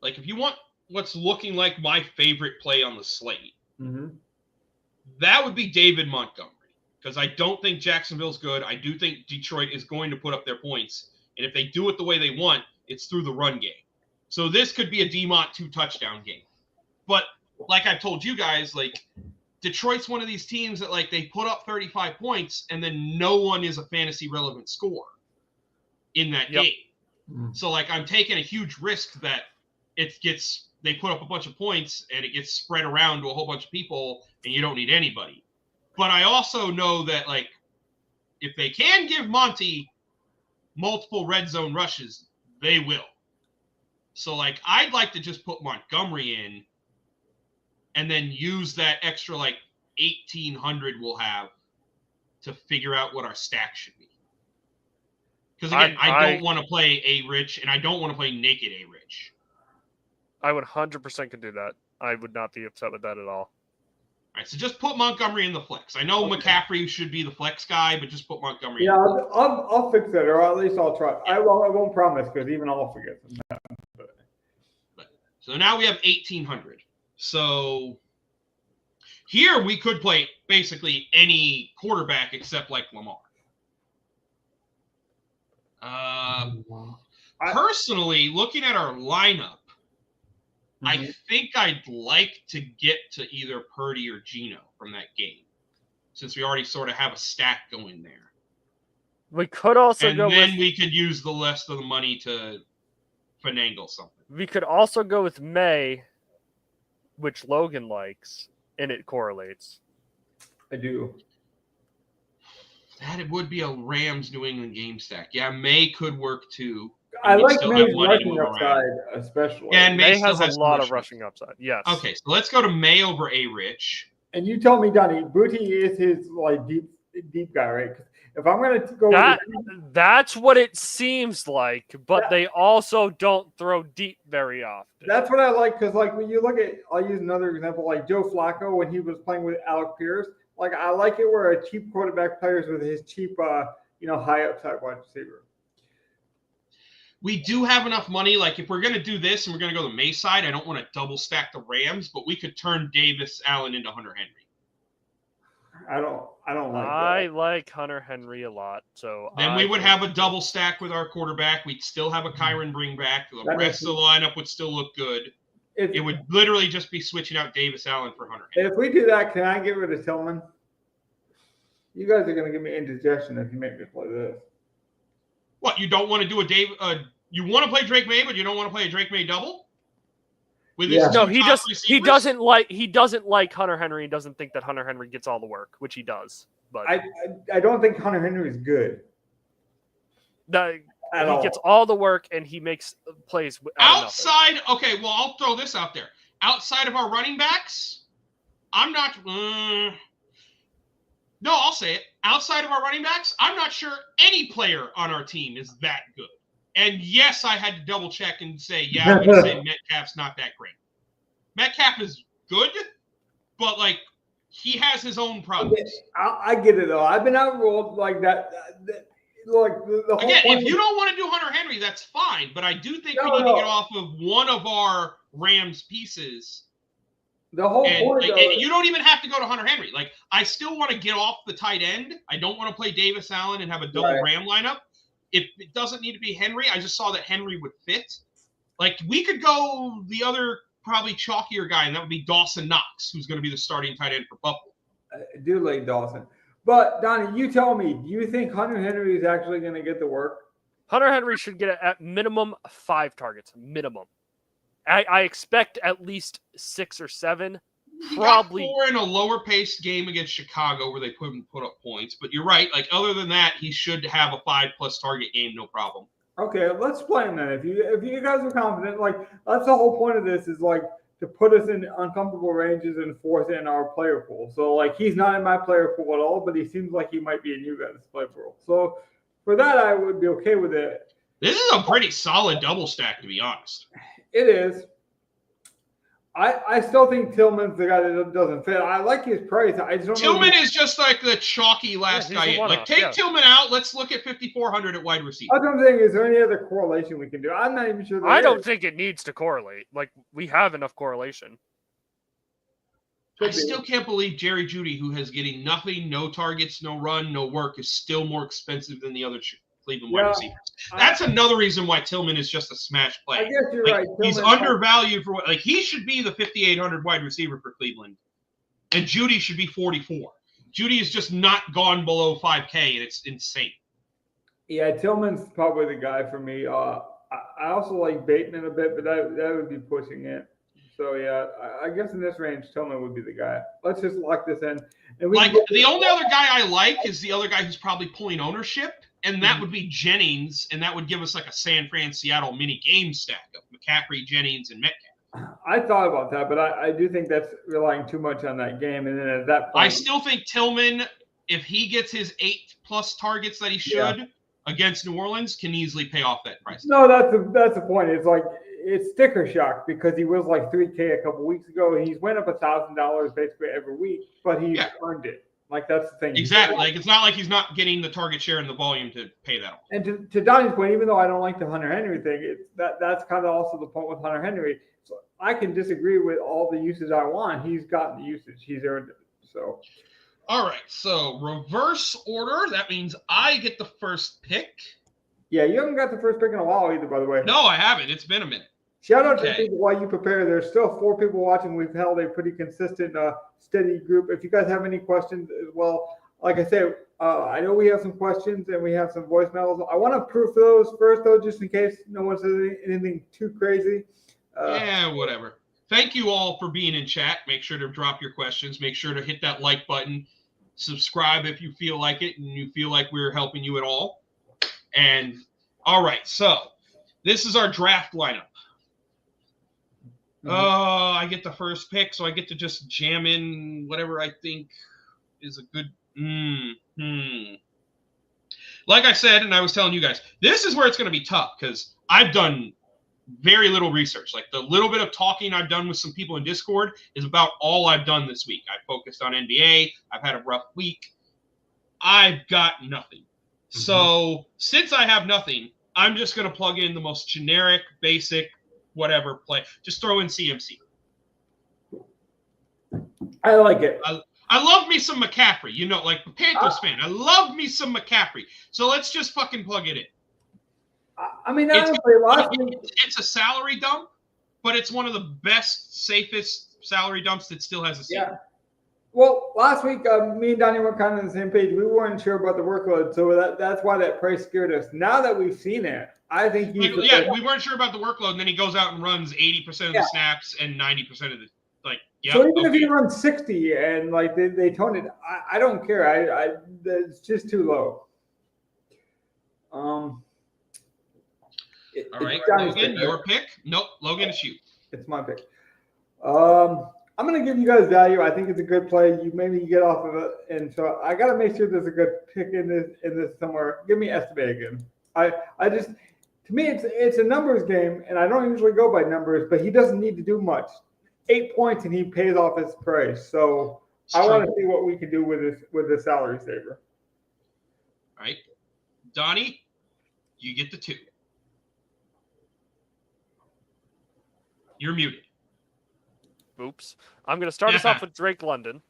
Like, if you want what's looking like my favorite play on the slate, that would be David Montgomery. Because I don't think Jacksonville's good. I do think Detroit is going to put up their points. And if they do it the way they want, it's through the run game. So this could be a DeMont 2-touchdown game. But like I've told you guys, like, Detroit's one of these teams that, like, they put up 35 points and then no one is a fantasy relevant score in that game. So, like, I'm taking a huge risk that they put up a bunch of points and it gets spread around to a whole bunch of people and you don't need anybody. But I also know that, like, if they can give Monty multiple red zone rushes, they will. So, like, I'd like to just put Montgomery in and then use that extra, like, 1,800 we'll have to figure out what our stack should be. Because, again, I don't want to play A-Rich, and I don't want to play naked A-Rich. I would 100% could do that. I would not be upset with that at all. All right, so just put Montgomery in the flex. I know McCaffrey should be the flex guy, but just put Montgomery in. Yeah, I'll fix it, or at least I'll try. I won't promise, because even I'll forget sometimes. So now we have 1,800. So here we could play basically any quarterback except, like, Lamar. Personally, looking at our lineup, I think I'd like to get to either Purdy or Geno from that game, since we already sort of have a stack going there. We could also we could use the rest of the money to finagle something. We could also go with May, which Logan likes, and it correlates. I do. That it would be a Rams New England game stack. Yeah, May could work too. I like May's rushing upside, especially. Yeah, and May has a lot of rushing upside. Yes. Okay, so let's go to May over A-Rich. And you tell me, Donnie, Booty is his, like, deep guy, right? If I'm going to go that's what it seems like, but they also don't throw deep very often. That's what I like, because, like, when you look at, I'll use another example, like Joe Flacco when he was playing with Alec Pierce. Like, I like it where a cheap quarterback plays with his cheap, high upside wide receiver. We do have enough money. Like, if we're going to do this and we're going to go the May side, I don't want to double stack the Rams, but we could turn Davis Allen into Hunter Henry. I don't like that. I like Hunter Henry a lot. So then we would have a double stack with our quarterback. We'd still have a Kyron bring back. The rest of the lineup would still look good. It would literally just be switching out Davis Allen for Hunter Henry. If we do that, can I get rid of Tillman? You guys are going to give me indigestion if you make me play this. What, you don't want to do you want to play Drake May, but you don't want to play a Drake May double? No, he doesn't like Hunter Henry. He doesn't think that Hunter Henry gets all the work, which he does. But I don't think Hunter Henry is good. He gets all the work and he makes plays outside. Okay, well, I'll throw this out there. Outside of our running backs, I'm not. No, I'll say it. Outside of our running backs, I'm not sure any player on our team is that good. And yes, I had to double check and say, I'm going to say Metcalf's not that great. Metcalf is good, but, like, he has his own problems. I get it, though. I've been outrolled like that. Like the whole Again, if you don't want to do Hunter Henry, that's fine. But I do think we need to get off of one of our Rams pieces. The whole point, and you don't even have to go to Hunter Henry. Like, I still want to get off the tight end. I don't want to play Davis Allen and have a double Ram lineup. If it doesn't need to be Henry, I just saw that Henry would fit. Like, we could go the other probably chalkier guy, and that would be Dawson Knox, who's going to be the starting tight end for Buffalo. I do like Dawson. But, Donnie, you tell me, do you think Hunter Henry is actually going to get the work? Hunter Henry should get at minimum 5 targets. Minimum. I expect at least 6 or 7. He Probably. got 4 in a lower-paced game against Chicago where they couldn't put up points. But you're right. Like, other than that, he should have a 5+ target game, no problem. Okay, let's play him then. If you guys are confident, like that's the whole point of this is like to put us in uncomfortable ranges and force in our player pool. So like he's not in my player pool at all, but he seems like he might be in you guys' player pool. So for that, I would be okay with it. This is a pretty solid double stack, to be honest. It is. I still think Tillman's the guy that doesn't fit. I like his price. I just don't Tillman know. is just like the chalky last he's guy a in. one-off, Like, take Tillman out. Let's look at 5,400 at wide receiver. That's what I'm saying. Is there any other correlation we can do? I'm not even sure. I don't think it needs to correlate. Like, we have enough correlation. I still can't believe Jerry Jeudy, who has getting nothing, no targets, no run, no work, is still more expensive than the other Cleveland wide receivers. That's another reason why Tillman is just a smash play. I guess you're like, right. He's undervalued for what, like, he should be the 5,800 wide receiver for Cleveland, and Jeudy should be 44. Jeudy has just not gone below 5K, and it's insane. Yeah, Tillman's probably the guy for me. I also like Bateman a bit, but that would be pushing it. So yeah, I guess in this range, Tillman would be the guy. Let's just lock this in. And the only other guy I like is the other guy who's probably pulling ownership. And that would be Jennings, and that would give us like a San Fran-Seattle mini game stack of McCaffrey, Jennings, and Metcalf. I thought about that, but I do think that's relying too much on that game. And then at that point, I still think Tillman, if he gets his 8+ targets that he should against New Orleans, can easily pay off that price. No, that's the point. It's like it's sticker shock because he was like $3K a couple weeks ago, and he's went up $1,000 basically every week, but he's earned it. Like, that's the thing. Exactly. Like, it's not like he's not getting the target share and the volume to pay that off. And to Donnie's point, even though I don't like the Hunter Henry thing, that's kind of also the point with Hunter Henry. So I can disagree with all the usage I want. He's gotten the usage. He's earned it. So. All right. So, reverse order. That means I get the first pick. Yeah, you haven't got the first pick in a while either, by the way. No, I haven't. It's been a minute. Shout out to people while you prepare. There's still 4 people watching. We've held a pretty consistent, steady group. If you guys have any questions as well, like I said, I know we have some questions and we have some voicemails. I want to proof those first, though, just in case no one says anything too crazy. Whatever. Thank you all for being in chat. Make sure to drop your questions. Make sure to hit that like button. Subscribe if you feel like it and you feel like we're helping you at all. And all right, so this is our draft lineup. I get the first pick, so I get to just jam in whatever I think is a good. Like I said, and I was telling you guys, this is where it's going to be tough because I've done very little research. Like the little bit of talking I've done with some people in Discord is about all I've done this week. I focused on NBA. I've had a rough week. I've got nothing. So since I have nothing, I'm just going to plug in the most generic, basic, whatever play. Just throw in CMC. I like it. I love me some McCaffrey. You know, like the Panthers fan. I love me some McCaffrey. So let's just fucking plug it in. I mean, honestly, it's a salary dump, but it's one of the best, safest salary dumps that still has a ceiling. Yeah. Well, last week, me and Donnie were kind of on the same page. We weren't sure about the workload, so that's why that price scared us. Now that we've seen it, I think he's we weren't sure about the workload, and then he goes out and runs 80% of the snaps and 90% of the So even if he runs 60 and like they tone it, I don't care. It's just too low. All right, Logan, your pick? Nope, Logan, it's you. It's my pick. I'm going to give you guys value. I think it's a good play. You maybe get off of it, and so I got to make sure there's a good pick in this somewhere. Give me Esteve again. I just, to me, it's a numbers game, and I don't usually go by numbers, but he doesn't need to do much. 8 points and he pays off his price. So I want to see what we can do with this salary saver. All right, Donnie, you get the 2. You're muted. Oops. I'm going to start us off with Drake London.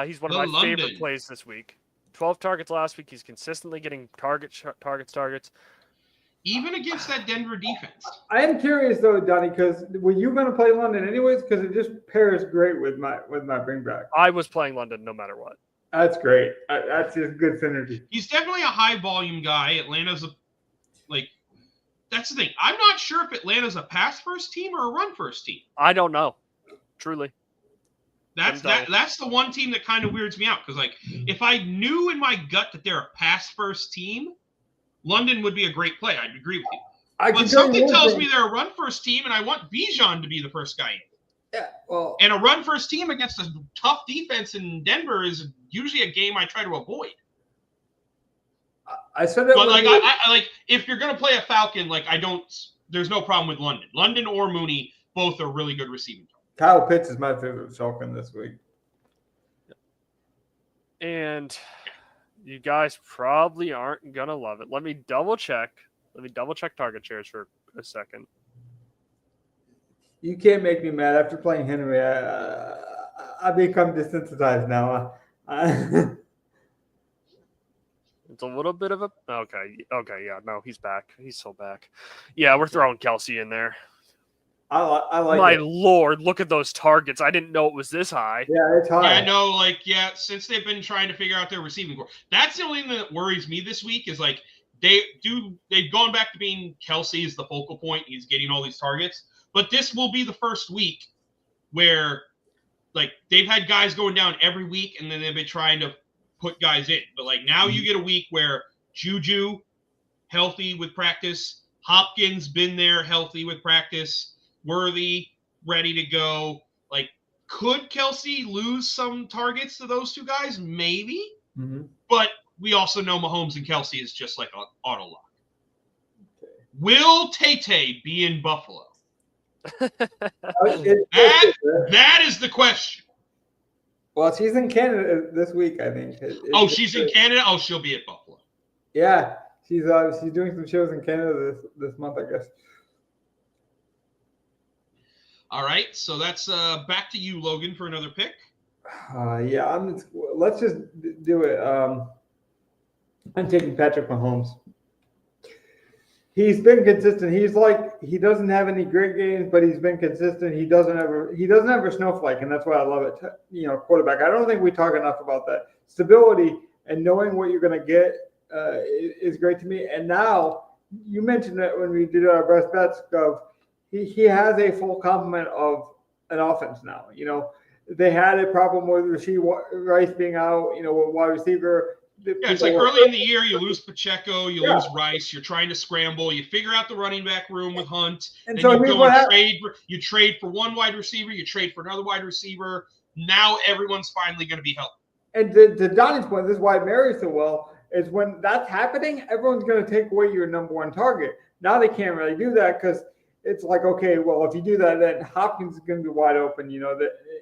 He's one of my favorite plays this week. 12 targets last week. He's consistently getting targets. Even against that Denver defense. I am curious though, Donnie, because were you going to play London anyways? Because it just pairs great with my bring back. I was playing London no matter what. That's great. That's just good synergy. He's definitely a high volume guy. Atlanta's that's the thing. I'm not sure if Atlanta's a pass first team or a run first team. I don't know. Truly. That's the one team that kind of weirds me out because, like, if I knew in my gut that they're a pass first team, London would be a great play. I'd agree with you. But something tells me they're a run first team, and I want Bijan to be the first guy in. Yeah, well, and a run first team against a tough defense in Denver is usually a game I try to avoid. I said that. But I like if you're gonna play a Falcon, like I don't. There's no problem with London. London or Mooney, both are really good receiving. Kyle Pitts is my favorite Falcon this week. And you guys probably aren't gonna love it. Let me double check target shares for a second. You can't make me mad after playing Henry. I become desensitized now. It's a little bit of a okay. Yeah, no, he's back. He's so back. Yeah, we're throwing Kelsey in there. I like. My Lord, look at those targets. I didn't know it was this high. Yeah, it's high. Yeah, I know. Since they've been trying to figure out their receiving core, that's the only thing that worries me this week. Is like they've gone back to being Kelsey is the focal point. He's getting all these targets, but this will be the first week where like they've had guys going down every week, and then they've been trying to put guys in. But like now you get a week where Juju healthy with practice, Hopkins been there healthy with practice. Worthy, ready to go. Like, could Kelsey lose some targets to those two guys? Maybe. Mm-hmm. But we also know Mahomes and Kelsey is just like an auto lock. Okay. Will Tay be in Buffalo? that is the question. Well, she's in Canada this week, I think. She's in Canada? Oh, she'll be at Buffalo. Yeah, she's doing some shows in Canada this month, I guess. All right, so that's back to you, Logan, for another pick. Let's just do it. I'm taking Patrick Mahomes. He's been consistent. He doesn't have any great games, but he's been consistent. He doesn't have a snowflake, and that's why I love it. Quarterback. I don't think we talk enough about that. Stability and knowing what you're going to get is great to me. And now you mentioned that when we did our best bets, he has a full complement of an offense now. They had a problem with Rashee Rice being out, with wide receiver. It's like early in the year, you lose Pacheco, you lose Rice, you're trying to scramble, you figure out the running back room with Hunt, and then you go and trade for one wide receiver, you trade for another wide receiver. Now everyone's finally going to be healthy. And to Donnie's point, this is why it marries so well, is when that's happening, everyone's going to take away your number one target. Now they can't really do that because it's like, okay, well, if you do that, then Hopkins is going to be wide open.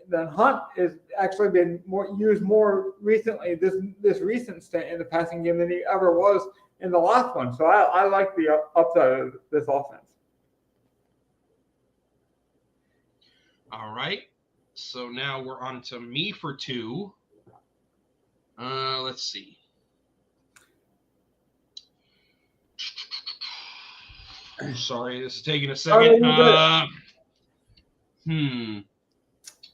Then Hunt has actually been used more recently, this recent stint in the passing game than he ever was in the last one. So I like the upside of this offense. All right. So now we're on to me for two. Let's see. Sorry, this is taking a second.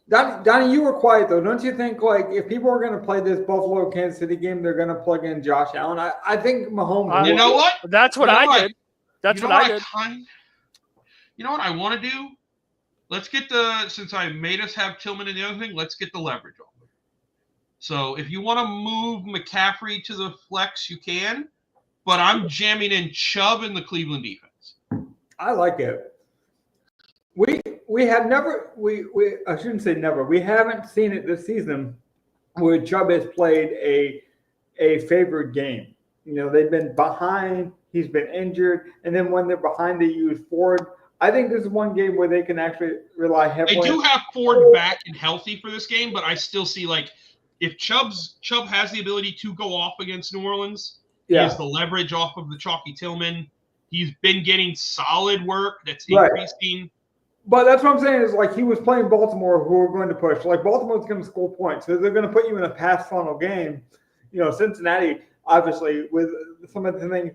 Donnie, you were quiet though. Don't you think if people are going to play this Buffalo Kansas City game, they're going to plug in Josh Allen? I think Mahomes. You know what? That's what I did. That's what I did. You know what I want to do? Let's get since I made us have Tillman and the other thing, let's get the leverage on. So if you want to move McCaffrey to the flex, you can. But I'm jamming in Chubb in the Cleveland defense. I like it. We have never I shouldn't say never. We haven't seen it this season where Chubb has played a favored game. They've been behind. He's been injured, and then when they're behind, they use Ford. I think this is one game where they can actually rely heavily. They do have Ford back and healthy for this game, but I still see if Chubb has the ability to go off against New Orleans, he has the leverage off of the chalky Tillman. He's been getting solid work that's increasing. Right. But that's what I'm saying is he was playing Baltimore, who are going to push. Baltimore's going to score points, so they're going to put you in a pass funnel game. Cincinnati, obviously, with some of the things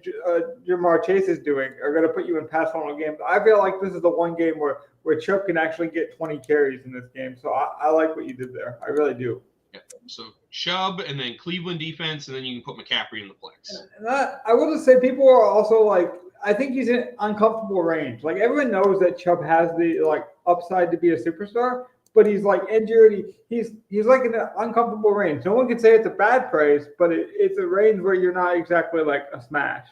Jamar Chase is doing, are going to put you in pass funnel games. I feel like this is the one game where Chubb can actually get 20 carries in this game. So I like what you did there. I really do. Yeah. So Chubb and then Cleveland defense, and then you can put McCaffrey in the flex. And I will just say people are also I think he's in uncomfortable range. Like everyone knows that Chubb has the like upside to be a superstar, but he's like injured. He's like in an uncomfortable range. No one can say it's a bad praise, but it's a range where you're not exactly like a smash.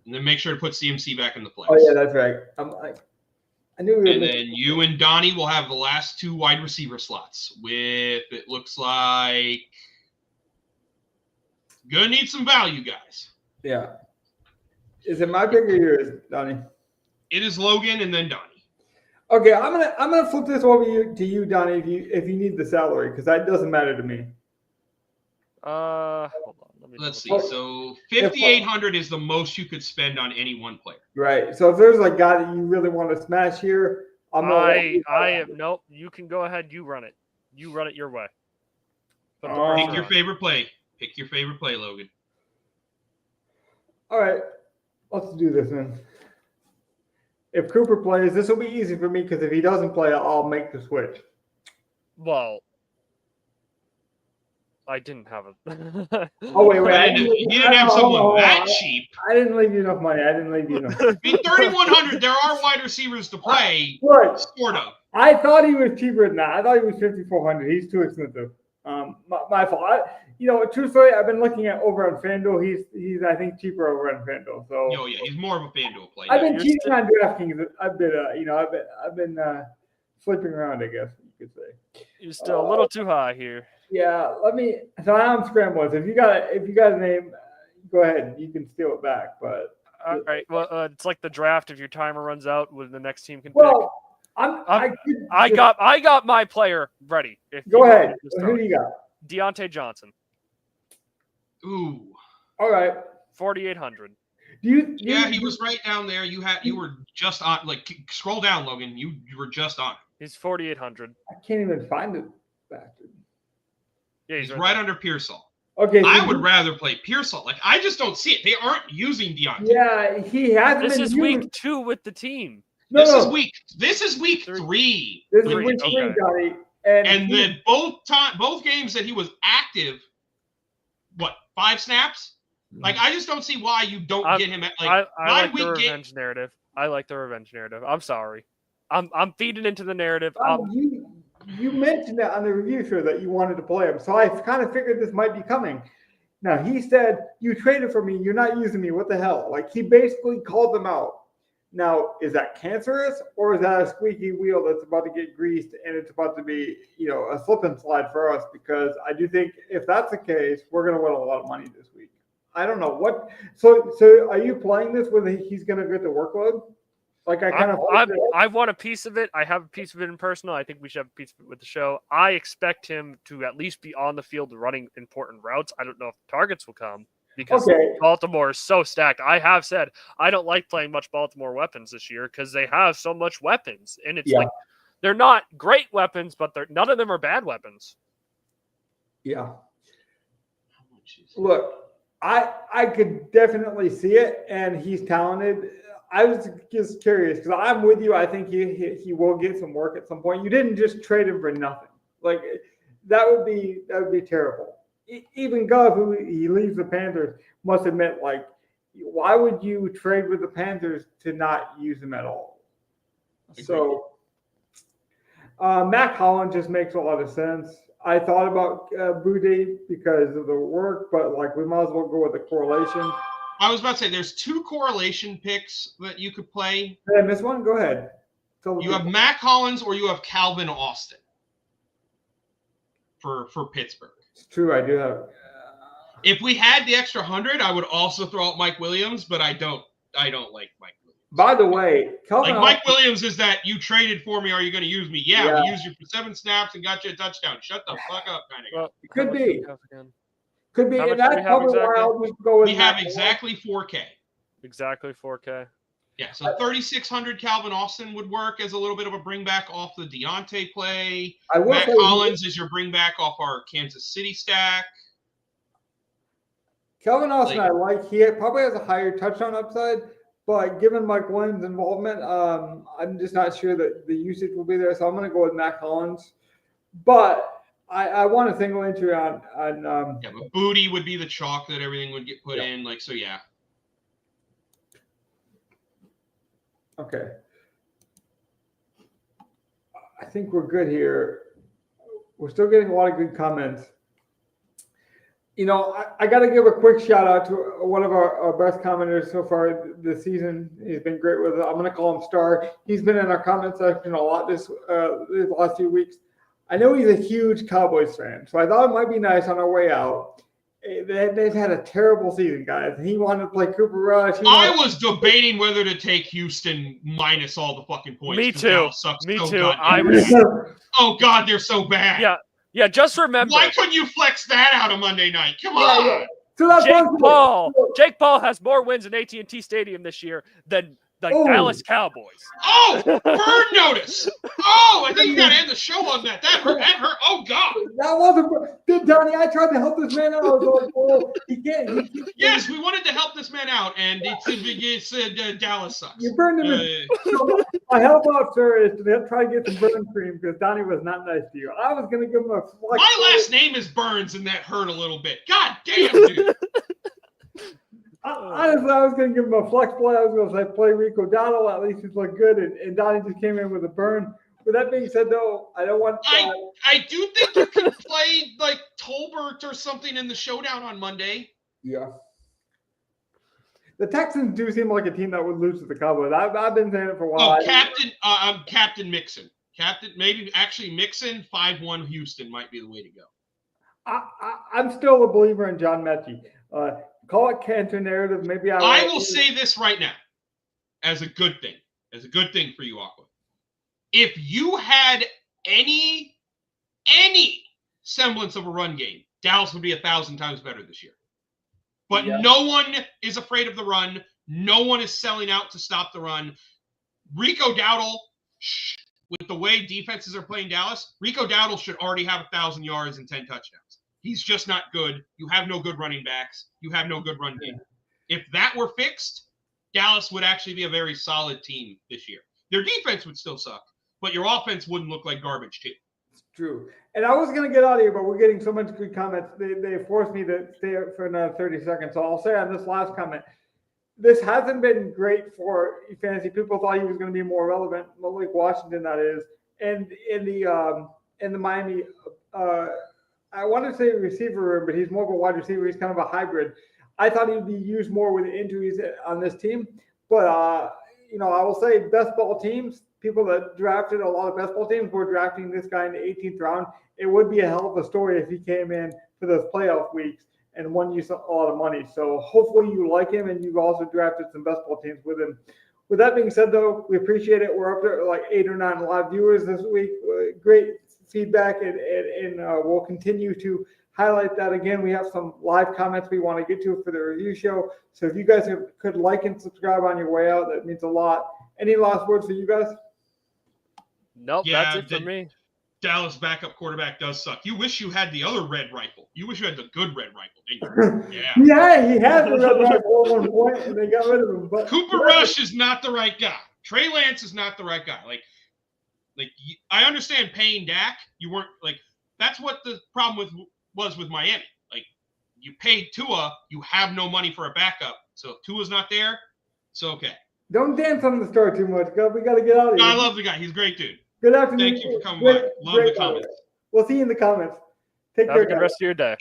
And then make sure to put CMC back in the place. Oh yeah, that's right. I'm like, I knew. And then you and Donnie will have the last 2 wide receiver slots. With it looks like gonna need some value, guys. Yeah. Is it my pick or yours, Donnie? It is Logan and then Donnie. Okay, I'm gonna flip this over to you, Donnie, if you need the salary, because that doesn't matter to me. Hold on. Let's see. So 5,800 is the most you could spend on any one player. Right. So if there's a guy that you really want to smash here, nope. You can go ahead. You run it. You run it your way. Pick your favorite play. Pick your favorite play, Logan. All right. Let's do this then. If Cooper plays, this will be easy for me because if he doesn't play, I'll make the switch. Well, I didn't have it. Oh, wait. You didn't have someone that cheap. I didn't leave you enough money. I mean, 3,100, there are wide receivers to play. Look, Sort of. I thought he was cheaper than that. I thought he was 5,400. He's too expensive. My fault. True story, I've been looking at over on FanDuel. He's I think cheaper over on FanDuel. So. Oh yeah, he's more of a FanDuel play. I've been cheating on DraftKings. I've been sleeping around, I guess you could say. You're still a little too high here. Yeah, so I'm scrambling. So if you got a name, go ahead. You can steal it back. But all right. Well, it's like the draft. If your timer runs out, when the next team can pick. I got my player ready. Go ahead. Who do you got? Deontay Johnson. Ooh. All right. 4,800. Yeah, he was right down there. You were just on. Like, scroll down, Logan. You were just on. He's 4,800. I can't even find it, bastard. Yeah, he's right under Pearsall. Okay, so I would rather play Pearsall. Like, I just don't see it. They aren't using Deontay. Yeah, he hasn't. This is week 2 with the team. This is week 3. This is week 3, Okay. Donnie. And then both games that he was active, 5 snaps? Like, I just don't see why you don't get him at I like the revenge narrative. I like the revenge narrative. I'm sorry. I'm feeding into the narrative. You mentioned that on the review show that you wanted to play him, so I kind of figured this might be coming. Now, he said, you traded for me, you're not using me, what the hell? Like, he basically called them out. Now, is that cancerous, or is that a squeaky wheel that's about to get greased and it's about to be, a slip and slide for us? Because I do think if that's the case, we're going to win a lot of money this week. I don't know what. So are you playing this when he's going to get the workload? Like I want a piece of it. I have a piece of it in personal. I think we should have a piece of it with the show. I expect him to at least be on the field running important routes. I don't know if targets will come because Baltimore is so stacked. I have said I don't like playing much Baltimore weapons this year because they have so much weapons, and it's like they're not great weapons, but none of them are bad weapons. Yeah. Look, I could definitely see it, and he's talented. I was just curious because I'm with you. I think he will get some work at some point. You didn't just trade him for nothing. Like that would be terrible. Even Gov, who he leaves the Panthers, must admit, like, why would you trade with the Panthers to not use him at all? So Mac Hollins just makes a lot of sense. I thought about Boudet because of the work, but like we might as well go with the correlation. I was about to say there's 2 correlation picks that you could play. Did I miss one? Go ahead. You have Mac Hollins or you have Calvin Austin for Pittsburgh. It's true. I do have. If we had the extra 100, I would also throw out Mike Williams, but I don't like Mike Williams. By the way, Mike Williams is that you traded for me. Are you going to use me? Yeah, we used you for 7 snaps and got you a touchdown. Shut the fuck up, kind of guy. It could be. Could be. And that's probably why I'll just go with. We have exactly 4K. Exactly 4K. Yeah, so 3,600 Calvin Austin would work as a little bit of a bring back off the Deontay play. Matt Collins is your bring back off our Kansas City stack. Calvin Austin, he probably has a higher touchdown upside, but given Mike Williams' involvement, I'm just not sure that the usage will be there. So I'm going to go with Matt Collins. But I want to single entry on but Booty would be the chalk that everything would get put in. Like, so yeah. Okay. I think we're good here. We're still getting a lot of good comments. I got to give a quick shout out to one of our best commenters so far this season. He's been great with it. I'm going to call him Star. He's been in our comment section a lot these last few weeks. I know he's a huge Cowboys fan, so I thought it might be nice on our way out. They've had a terrible season, guys. He wanted to play Cooper Rush. I was debating whether to take Houston minus all the fucking points. Me too. Me too. Oh God, they're so bad. Yeah. Just remember. Why couldn't you flex that out on Monday night? Come on. Yeah. So that's Jake Paul has more wins in AT&T Stadium this year than the Dallas Cowboys. Oh, burn notice. Oh, I think you got to end the show on that. That hurt. Oh, God. That wasn't – Donnie, I tried to help this man out. I was like, oh, he can't. Yes, we wanted to help this man out, and it's Dallas sucks. You burned him in. So my help out, sir, is to try to get some burn cream because Donnie was not nice to you. I was going to give him a – My last name is Burns, and that hurt a little bit. God damn, dude. Honestly, I was going to give him a flex play. I was going to say play Rico Dowdle. At least he's looked good. And Donnie just came in with a burn. With that being said, though, I don't want I do think you can play like Tolbert or something in the showdown on Monday. Yeah. The Texans do seem like a team that would lose to the Cowboys. I've been saying it for a while. Oh, Captain Mixon. Mixon, 5-1 Houston might be the way to go. I'm still a believer in John Mechie. Call it cancer narrative. Maybe I will say this right now as a good thing. As a good thing for you, Aqua. If you had any semblance of a run game, Dallas would be 1,000 times better this year. But no one is afraid of the run. No one is selling out to stop the run. Rico Dowdle, with the way defenses are playing Dallas, Rico Dowdle should already have 1,000 yards and 10 touchdowns. He's just not good. You have no good running backs. You have no good run game. If that were fixed, Dallas would actually be a very solid team this year. Their defense would still suck, but your offense wouldn't look like garbage too. It's true. And I was going to get out of here, but we're getting so much good comments. They forced me to stay for another 30 seconds. So I'll say on this last comment, this hasn't been great for fantasy. People thought he was going to be more relevant, like Washington, that is. And in the Miami, I want to say receiver room, but he's more of a wide receiver. He's kind of a hybrid. I thought he'd be used more with injuries on this team. But, I will say best ball teams, people that drafted a lot of best ball teams were drafting this guy in the 18th round. It would be a hell of a story if he came in for those playoff weeks and won you a lot of money. So hopefully you like him, and you've also drafted some best ball teams with him. With that being said, though, we appreciate it. We're up to like 8 or 9 live viewers this week. Great feedback, and we'll continue to highlight that. Again, we have some live comments we want to get to for the review show. So if you guys could like and subscribe on your way out, that means a lot. Any last words for you guys? Nope, that's it for me. Dallas backup quarterback does suck. You wish you had the other red rifle. You wish you had the good red rifle, didn't you? Yeah. Yeah, he had the red rifle at one point, and they got rid of him. But Cooper Rush is not the right guy. Trey Lance is not the right guy. Like I understand paying Dak. You weren't like that's what the problem was with Miami. Like you paid Tua, you have no money for a backup. So if Tua's not there, it's okay. Don't dance on the star too much. We got to get out of here. I love the guy. He's a great dude. Good afternoon. Thank you for coming by. Love the comments. We'll see you in the comments. Take care, Have a good rest of your day.